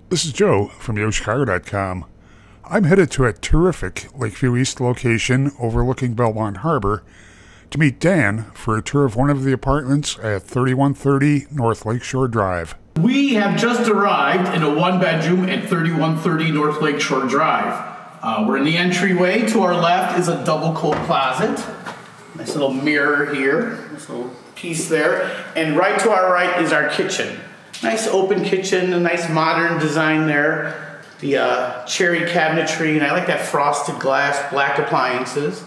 This is Joe from YoChicago.com. I'm headed to a terrific Lakeview East location overlooking Belmont Harbor to meet Dan for a tour of one of the apartments at 3130 North Lakeshore Drive. We have just arrived in a one-bedroom at 3130 North Lakeshore Drive. We're in the entryway. To our left is a double coat closet. Nice little mirror here, this little piece there. And right to our right is our kitchen. Nice open kitchen, a nice modern design there. The cherry cabinetry, and I like that frosted glass, black appliances.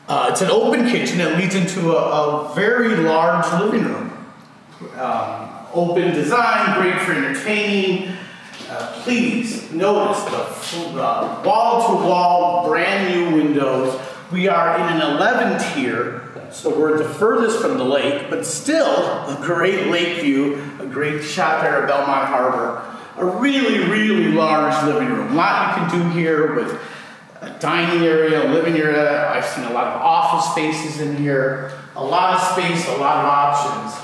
It's an open kitchen that leads into a very large living room. Open design, great for entertaining. Please notice the wall-to-wall brand new windows. We are in an 11 tier, so we're the furthest from the lake, but still a great lake view, a great shot there at Belmont Harbor. A really, really large living room. A lot you can do here with a dining area, a living area. I've seen a lot of office spaces in here. A lot of space, a lot of options.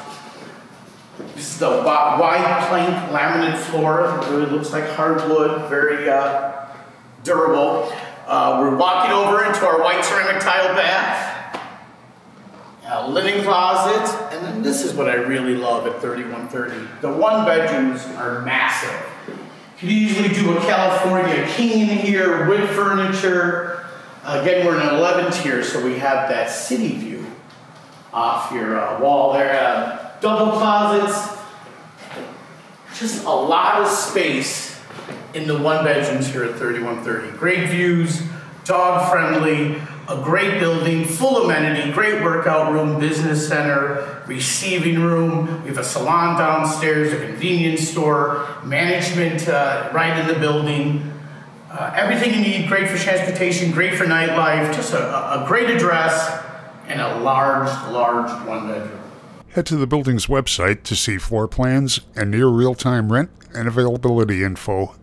This is the wide plank laminate floor. It really looks like hardwood, very durable. We're walking over into our white ceramic tile bath, a linen closet, and then this is what I really love at 3130. The one bedrooms are massive. You could easily do a California king in here, wood furniture. Again, we're in an 11 tier, so we have that city view off your wall there. Double closets, just a lot of space in the one bedrooms here at 3130. Great views, dog friendly, a great building, full amenity, great workout room, business center, receiving room. We have a salon downstairs, a convenience store, management right in the building. Everything you need, great for transportation, great for nightlife, just a great address and a large, large one bedroom. Head to the building's website to see floor plans and near real-time rent and availability info.